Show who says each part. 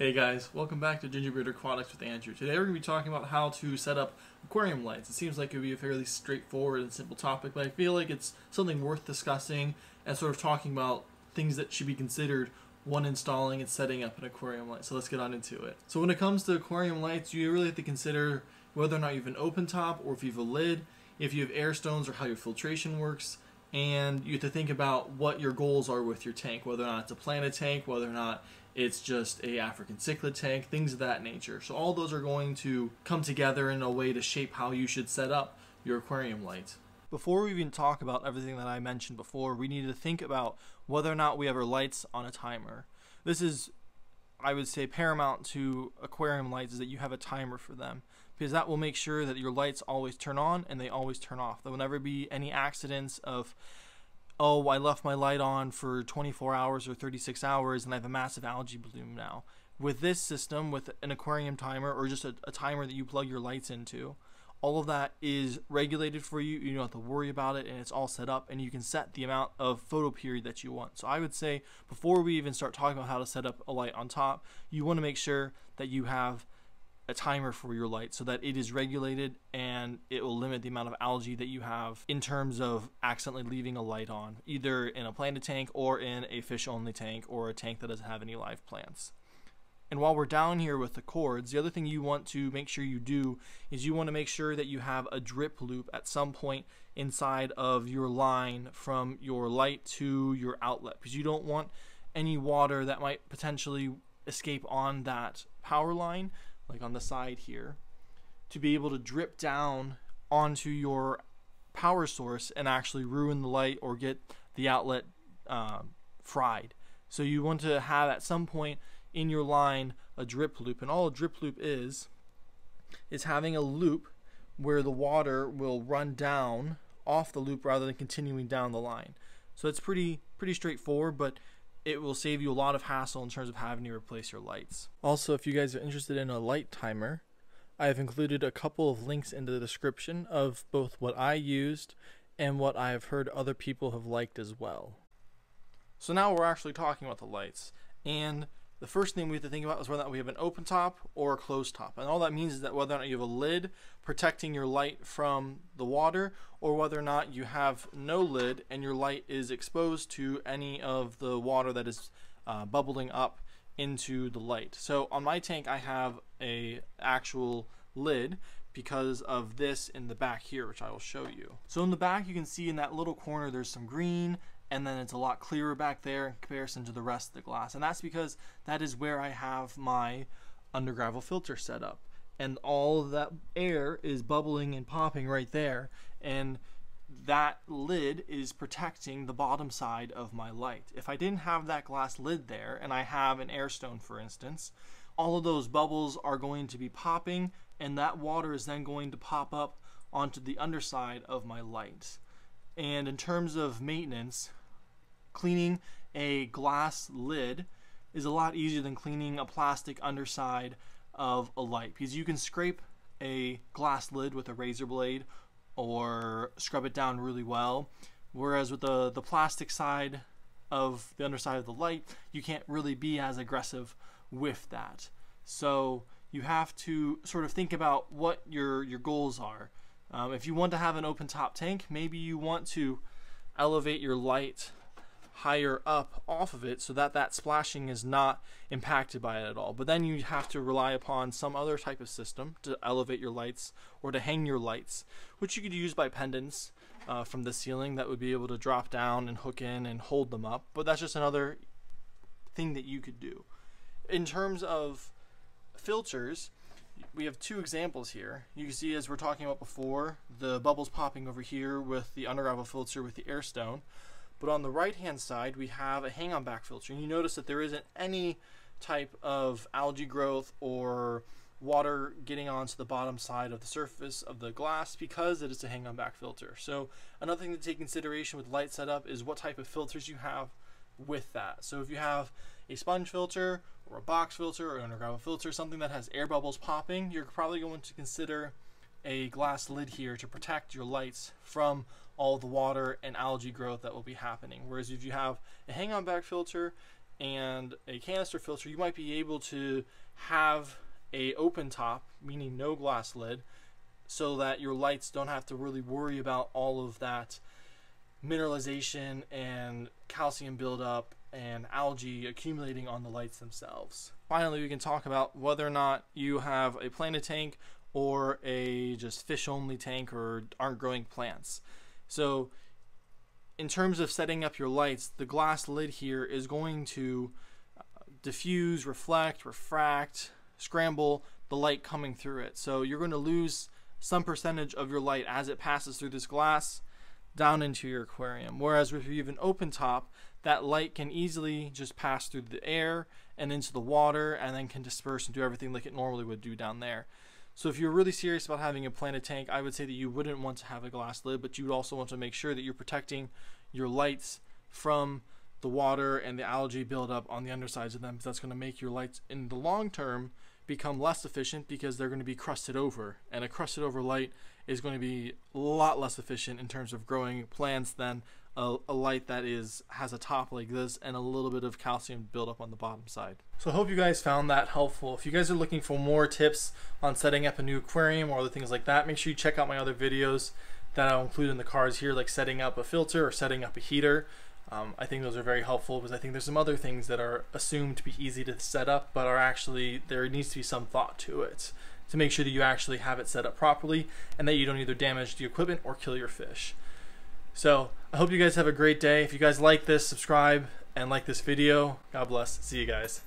Speaker 1: Hey guys, welcome back to Gingerbread Aquatics with Andrew. Today we're going to be talking about how to set up aquarium lights. It seems like it would be a fairly straightforward and simple topic, but I feel like it's something worth discussing and sort of talking about things that should be considered when installing and setting up an aquarium light. So let's get on into it. So when it comes to aquarium lights, you really have to consider whether or not you have an open top or if you have a lid, if you have air stones or how your filtration works, and you have to think about what your goals are with your tank, whether or not it's a planted tank, whether or not it's just a African cichlid tank, things of that nature. So all those are going to come together in a way to shape how you should set up your aquarium light. Before we even talk about everything that I mentioned before, we need to think about whether or not we have our lights on a timer. This is, I would say, paramount to aquarium lights, is that you have a timer for them, because that will make sure that your lights always turn on and they always turn off. There will never be any accidents of, oh, I left my light on for 24 hours or 36 hours and I have a massive algae bloom now. With this system, with an aquarium timer or just a timer that you plug your lights into, all of that is regulated for you. You don't have to worry about it, and it's all set up, and you can set the amount of photo period that you want. So I would say before we even start talking about how to set up a light on top, you want to make sure that you have a timer for your light so that it is regulated and it will limit the amount of algae that you have in terms of accidentally leaving a light on, either in a planted tank or in a fish only tank or a tank that doesn't have any live plants. And while we're down here with the cords, the other thing you want to make sure you do is you want to make sure that you have a drip loop at some point inside of your line from your light to your outlet, because you don't want any water that might potentially escape on that power line, like on the side here, to be able to drip down onto your power source and actually ruin the light or get the outlet fried. So you want to have at some point in your line a drip loop, and all a drip loop is having a loop where the water will run down off the loop rather than continuing down the line. So it's pretty straightforward, but it will save you a lot of hassle in terms of having to replace your lights. Also, if you guys are interested in a light timer, I have included a couple of links in the description of both what I used and what I have heard other people have liked as well. So now we're actually talking about the lights, and the first thing we have to think about is whether or not we have an open top or a closed top. And all that means is that whether or not you have a lid protecting your light from the water, or whether or not you have no lid and your light is exposed to any of the water that is bubbling up into the light. So on my tank I have a actual lid because of this in the back here, which I will show you. So in the back you can see in that little corner there's some green, and then it's a lot clearer back there in comparison to the rest of the glass. And that's because that is where I have my under gravel filter set up. And all of that air is bubbling and popping right there. And that lid is protecting the bottom side of my light. If I didn't have that glass lid there, and I have an air stone for instance, all of those bubbles are going to be popping, and that water is then going to pop up onto the underside of my light. And in terms of maintenance, cleaning a glass lid is a lot easier than cleaning a plastic underside of a light, because you can scrape a glass lid with a razor blade or scrub it down really well, whereas with the plastic side of the underside of the light, you can't really be as aggressive with that. So you have to sort of think about what your goals are. If you want to have an open top tank, maybe you want to elevate your light higher up off of it so that that splashing is not impacted by it at all. But then you have to rely upon some other type of system to elevate your lights or to hang your lights, which you could use by pendants from the ceiling that would be able to drop down and hook in and hold them up. But that's just another thing that you could do. In terms of filters, we have two examples here. You can see, as we're talking about before, the bubbles popping over here with the under gravel filter with the air stone. But on the right hand side we have a hang on back filter, and you notice that there isn't any type of algae growth or water getting onto the bottom side of the surface of the glass because it is a hang on back filter. So another thing to take consideration with light setup is what type of filters you have with that. So if you have a sponge filter or a box filter or an under gravel filter, something that has air bubbles popping, you're probably going to consider a glass lid here to protect your lights from all the water and algae growth that will be happening. Whereas if you have a hang on back filter and a canister filter, you might be able to have a open top, meaning no glass lid, so that your lights don't have to really worry about all of that mineralization and calcium buildup and algae accumulating on the lights themselves. Finally, we can talk about whether or not you have a planted tank or a just fish only tank or aren't growing plants. So in terms of setting up your lights, the glass lid here is going to diffuse, reflect, refract, scramble the light coming through it. So you're going to lose some percentage of your light as it passes through this glass down into your aquarium. Whereas if you have an open top, that light can easily just pass through the air and into the water and then can disperse and do everything like it normally would do down there. So if you're really serious about having a planted tank, I would say that you wouldn't want to have a glass lid, but you would also want to make sure that you're protecting your lights from the water and the algae buildup on the undersides of them, because that's going to make your lights in the long term become less efficient because they're going to be crusted over, and a crusted over light is going to be a lot less efficient in terms of growing plants than a light that has a top like this and a little bit of calcium buildup on the bottom side. So I hope you guys found that helpful. If you guys are looking for more tips on setting up a new aquarium or other things like that, make sure you check out my other videos that I'll include in the cards here, like setting up a filter or setting up a heater. I think those are very helpful because I think there's some other things that are assumed to be easy to set up, but are actually, there needs to be some thought to it to make sure that you actually have it set up properly and that you don't either damage the equipment or kill your fish. So I hope you guys have a great day. If you guys like this, subscribe and like this video. God bless. See you guys.